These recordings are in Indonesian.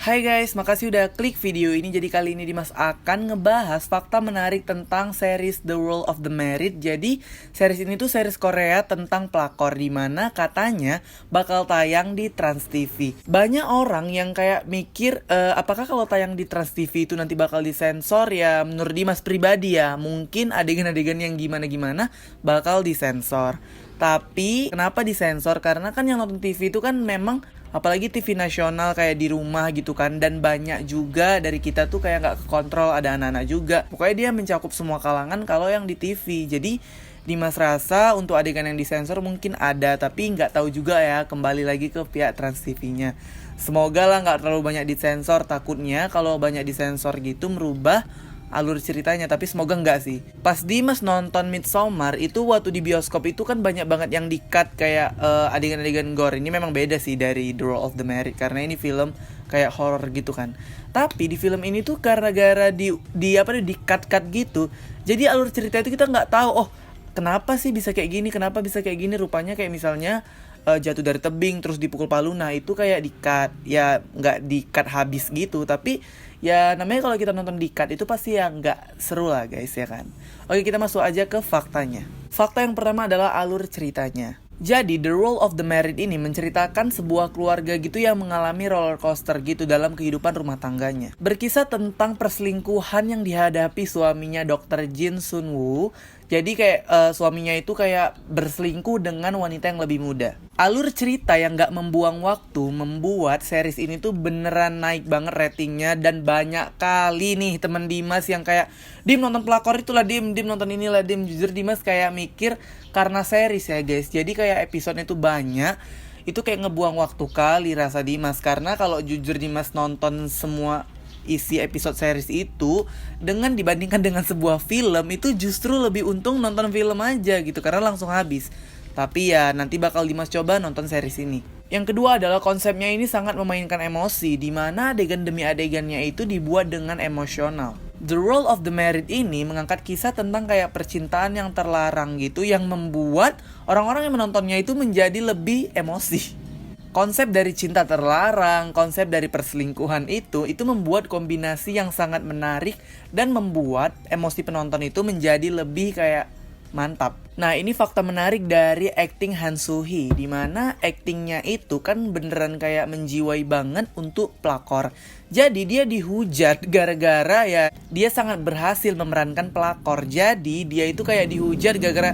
Hai guys, makasih udah klik video ini. Jadi kali ini Dimas akan ngebahas fakta menarik tentang series The World of the Married. Jadi series ini tuh series Korea tentang pelakor, dimana katanya bakal tayang di Trans TV. Banyak orang yang kayak mikir apakah kalau tayang di Trans TV itu nanti bakal disensor. Ya menurut Dimas pribadi ya, mungkin adegan-adegan yang gimana-gimana bakal disensor. Tapi kenapa disensor? Karena kan yang nonton TV itu kan memang, apalagi TV nasional kayak di rumah gitu kan, dan banyak juga dari kita tuh kayak nggak kekontrol, ada anak-anak juga. Pokoknya dia mencakup semua kalangan kalau yang di TV. Jadi Dimas rasa untuk adegan yang disensor mungkin ada, tapi nggak tahu juga ya, kembali lagi ke pihak Trans TV-nya. Semoga lah nggak terlalu banyak disensor, takutnya kalau banyak disensor gitu merubah alur ceritanya, tapi semoga enggak sih. Pas Dimas nonton Midsommar itu waktu di bioskop itu kan banyak banget yang di-cut kayak adegan-adegan gore. Ini memang beda sih dari The World of the Married karena ini film kayak horror gitu kan. Tapi di film ini tuh gara-gara di-cut-cut gitu, jadi alur cerita itu kita nggak tahu, oh kenapa sih bisa kayak gini, kenapa bisa kayak gini. Rupanya kayak misalnya jatuh dari tebing terus dipukul palu, nah itu kayak di-cut. Ya nggak di-cut habis gitu, tapi ya namanya kalau kita nonton di-cut itu pasti ya nggak seru lah guys, ya kan. Oke, kita masuk aja ke faktanya. Fakta yang pertama adalah alur ceritanya. Jadi The World of the Married ini menceritakan sebuah keluarga gitu yang mengalami roller coaster gitu dalam kehidupan rumah tangganya. Berkisah tentang perselingkuhan yang dihadapi suaminya Dr. Jin Sun Woo. Jadi kayak suaminya itu kayak berselingkuh dengan wanita yang lebih muda. Alur cerita yang gak membuang waktu membuat series ini tuh beneran naik banget ratingnya. Dan banyak kali nih temen Dimas yang kayak, Dim nonton pelakor itulah, Dim nonton inilah, Dim. Jujur Dimas kayak mikir karena series ya guys, jadi kayak episodenya tuh banyak. Itu kayak ngebuang waktu kali rasa Dimas. Karena kalau jujur Dimas nonton semua isi episode series itu dengan dibandingkan dengan sebuah film, itu justru lebih untung nonton film aja gitu karena langsung habis. Tapi ya nanti bakal Dimas coba nonton series ini. Yang kedua adalah konsepnya ini sangat memainkan emosi, dimana adegan demi adegannya itu dibuat dengan emosional. The World of the Married ini mengangkat kisah tentang kayak percintaan yang terlarang gitu, yang membuat orang-orang yang menontonnya itu menjadi lebih emosi. Konsep dari cinta terlarang, konsep dari perselingkuhan itu membuat kombinasi yang sangat menarik dan membuat emosi penonton itu menjadi lebih kayak mantap. Nah, ini fakta menarik dari acting Han Soo-hee, dimana actingnya itu kan beneran kayak menjiwai banget untuk pelakor. Jadi dia dihujat gara-gara ya dia sangat berhasil memerankan pelakor. Jadi dia itu kayak dihujat gara-gara,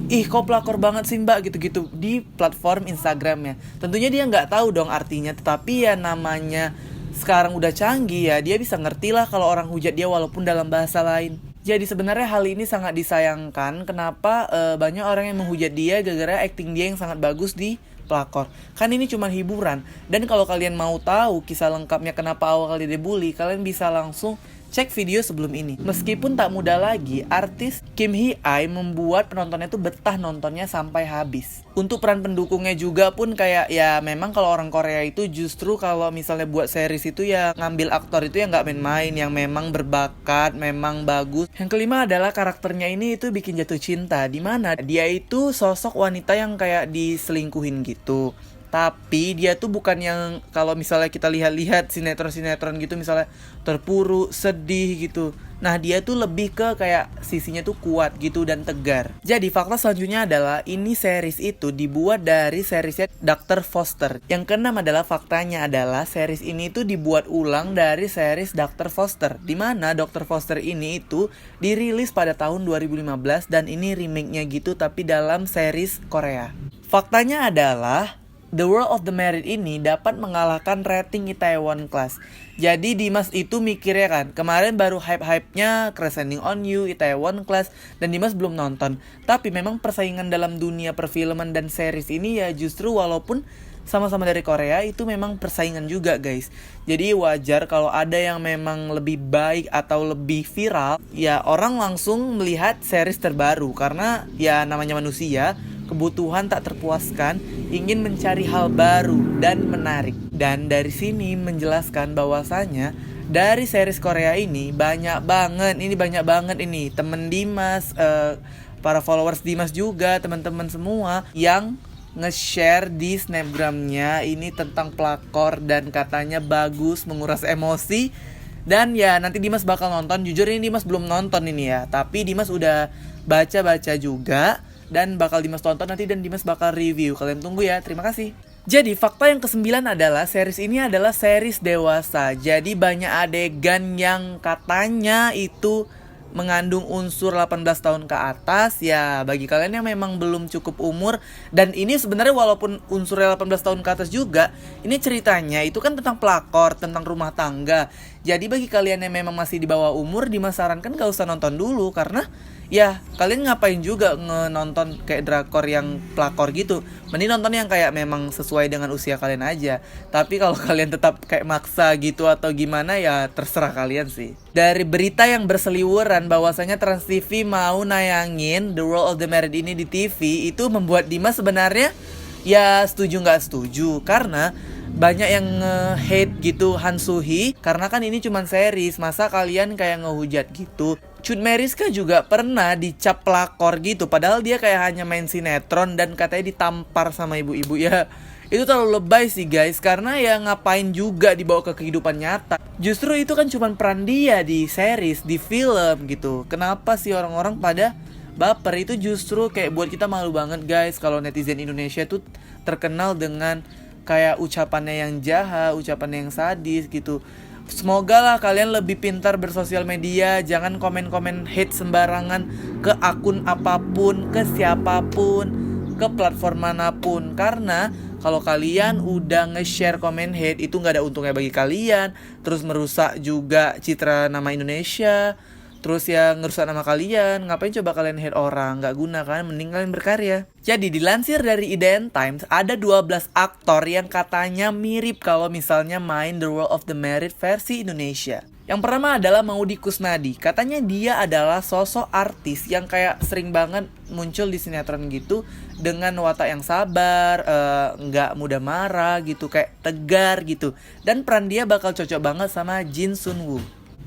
ih kok pelakor banget sih mbak, gitu-gitu di platform Instagramnya. Tentunya dia nggak tahu dong artinya, tetapi ya namanya sekarang udah canggih ya, dia bisa ngerti lah kalau orang hujat dia walaupun dalam bahasa lain. Jadi sebenarnya hal ini sangat disayangkan. Kenapa banyak orang yang menghujat dia gara-gara acting dia yang sangat bagus di pelakor. Kan ini cuma hiburan. Dan kalau kalian mau tahu kisah lengkapnya kenapa awal kali dibully, kalian bisa langsung cek video sebelum ini. Meskipun tak mudah lagi, artis Kim Hee-ae membuat penontonnya tuh betah nontonnya sampai habis. Untuk peran pendukungnya juga pun kayak ya memang kalau orang Korea itu justru kalau misalnya buat series itu ya ngambil aktor itu yang gak main-main, yang memang berbakat, memang bagus. Yang kelima adalah karakternya ini itu bikin jatuh cinta, dimana dia itu sosok wanita yang kayak diselingkuhin gitu. Tapi dia tuh bukan yang kalau misalnya kita lihat-lihat sinetron-sinetron gitu, misalnya terpuruk, sedih gitu. Nah dia tuh lebih ke kayak sisinya tuh kuat gitu dan tegar. Jadi fakta selanjutnya adalah ini series itu dibuat dari seriesnya Dr. Foster. Yang keenam adalah faktanya adalah series ini tuh dibuat ulang dari series Dr. Foster, dimana Dr. Foster ini itu dirilis pada tahun 2015 dan ini remake-nya gitu tapi dalam series Korea. Faktanya adalah The World of the Married ini dapat mengalahkan rating Itaewon Class. Jadi Dimas itu mikirnya kan, kemarin baru hype-hypenya Crash Landing on You, Itaewon Class, dan Dimas belum nonton. Tapi memang persaingan dalam dunia perfilman dan series ini ya justru walaupun sama-sama dari Korea itu memang persaingan juga guys. Jadi wajar kalau ada yang memang lebih baik atau lebih viral, ya orang langsung melihat series terbaru. Karena ya namanya manusia, kebutuhan tak terpuaskan, ingin mencari hal baru dan menarik. Dan dari sini menjelaskan bahwasanya dari series Korea ini banyak banget ini temen Dimas, para followers Dimas juga, teman-teman semua yang nge-share di snapgramnya ini tentang pelakor dan katanya bagus, menguras emosi. Dan ya nanti Dimas bakal nonton. Jujur ini Dimas belum nonton ini ya, tapi Dimas udah baca-baca juga dan bakal Dimas tonton nanti dan Dimas bakal review. Kalian tunggu ya, terima kasih. Jadi fakta yang ke-9 adalah series ini adalah series dewasa. Jadi banyak adegan yang katanya itu mengandung unsur 18 tahun ke atas. Ya bagi kalian yang memang belum cukup umur. Dan ini sebenarnya walaupun unsurnya 18 tahun ke atas juga, ini ceritanya itu kan tentang pelakor, tentang rumah tangga. Jadi bagi kalian yang memang masih di bawah umur, Dimas sarankan gak usah nonton dulu. Karena ya kalian ngapain juga nonton kayak drakor yang pelakor gitu. Mending nonton yang kayak memang sesuai dengan usia kalian aja. Tapi kalau kalian tetap kayak maksa gitu atau gimana ya terserah kalian sih. Dari berita yang berseliweran bahwasanya Trans TV mau nayangin The World of the Married ini di TV, itu membuat Dimas sebenarnya ya setuju gak setuju. Karena banyak yang nge-hate gitu Han Soo-hee, karena kan ini cuman series, masa kalian kayak ngehujat gitu. Chud Meriska juga pernah dicap pelakor gitu, padahal dia kayak hanya main sinetron dan katanya ditampar sama ibu-ibu. Ya itu terlalu lebay sih guys, karena ya ngapain juga dibawa ke kehidupan nyata. Justru itu kan cuman peran dia di series, di film gitu. Kenapa sih orang-orang pada baper? Itu justru kayak buat kita malu banget guys, kalau netizen Indonesia tuh terkenal dengan kayak ucapannya yang jahat, ucapannya yang sadis gitu. Semoga lah kalian lebih pintar bersosial media. Jangan komen-komen hate sembarangan ke akun apapun, ke siapapun, ke platform manapun. Karena kalau kalian udah nge-share komen hate, itu gak ada untungnya bagi kalian. Terus merusak juga citra nama Indonesia. Terus ya ngerusak nama kalian. Ngapain coba kalian hate orang? Gak guna kan? Mending kalian berkarya. Jadi dilansir dari IDN Times, ada 12 aktor yang katanya mirip kalau misalnya main The World of the Married versi Indonesia. Yang pertama adalah Maudy Kusnadi. Katanya dia adalah sosok artis yang kayak sering banget muncul di sinetron gitu, dengan watak yang sabar, nggak mudah marah gitu, kayak tegar gitu. Dan peran dia bakal cocok banget sama Jin Sun Woo.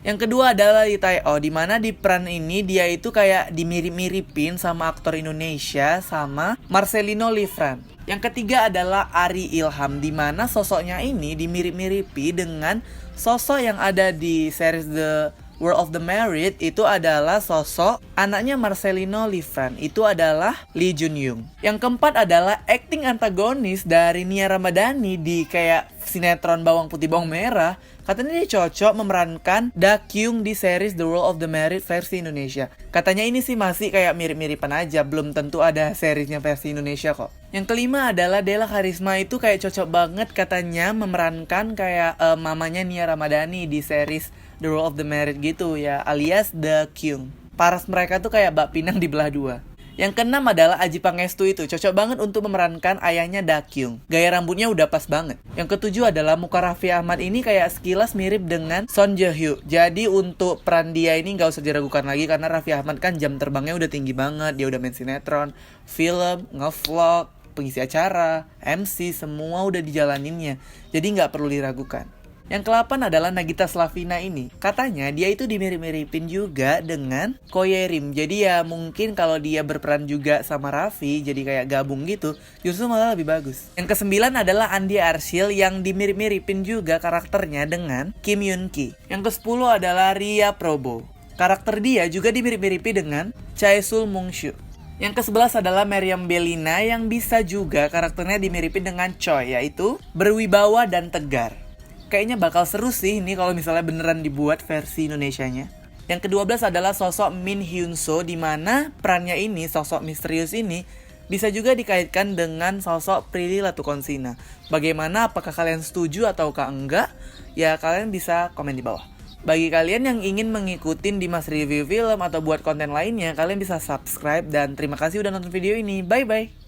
Yang kedua adalah Lee Tae-oh, dimana di peran ini dia itu kayak dimirip-miripin sama aktor Indonesia sama Marcelino Livran. Yang ketiga adalah Ari Ilham, dimana sosoknya ini dimirip-miripi dengan sosok yang ada di series The World of the Married. Itu adalah sosok anaknya Marcelino Livran, itu adalah Lee Jun Young. Yang keempat adalah acting antagonis dari Nia Ramadhani di kayak sinetron Bawang Putih Bawang Merah. Katanya dia cocok memerankan Da Kyung di series The World of the Married versi Indonesia. Katanya ini sih masih kayak mirip-miripan aja, belum tentu ada seriesnya versi Indonesia kok. Yang kelima adalah Della Karisma, itu kayak cocok banget katanya memerankan kayak mamanya Nia Ramadhani di series The World of the Married gitu ya, alias Da Kyung. Paras mereka tuh kayak bak pinang dibelah dua. Yang keenam adalah Adjie Pangestu, itu cocok banget untuk memerankan ayahnya Da Kyung. Gaya rambutnya udah pas banget. Yang ketujuh adalah muka Raffi Ahmad, ini kayak sekilas mirip dengan Son Jae Hyo. Jadi untuk peran dia ini gak usah diragukan lagi, karena Raffi Ahmad kan jam terbangnya udah tinggi banget. Dia udah main sinetron, film, ngevlog, pengisi acara, MC, semua udah dijalaninnya. Jadi gak perlu diragukan. Yang ke-8 adalah Nagita Slavina ini. Katanya dia itu dimirip-miripin juga dengan Ko Ye-rim. Jadi ya mungkin kalau dia berperan juga sama Raffi, jadi kayak gabung gitu, justru malah lebih bagus. Yang ke-9 adalah Andi Arsyil yang dimirip-miripin juga karakternya dengan Kim Yoon Ki. Yang ke-10 adalah Ria Probo. Karakter dia juga dimirip-miripi dengan Chaesul Mung-soo. Yang ke-11 adalah Meriam Bellina yang bisa juga karakternya dimiripin dengan Choi, yaitu berwibawa dan tegar. Kayaknya bakal seru sih ini kalau misalnya beneran dibuat versi Indonesianya. Yang ke-12 adalah sosok Min Hyun Soo, dimana perannya ini, sosok misterius ini, bisa juga dikaitkan dengan sosok Prilly Latuconsina. Bagaimana, apakah kalian setuju ataukah enggak? Ya kalian bisa komen di bawah. Bagi kalian yang ingin mengikuti Dimas review film atau buat konten lainnya, kalian bisa subscribe dan terima kasih udah nonton video ini. Bye bye.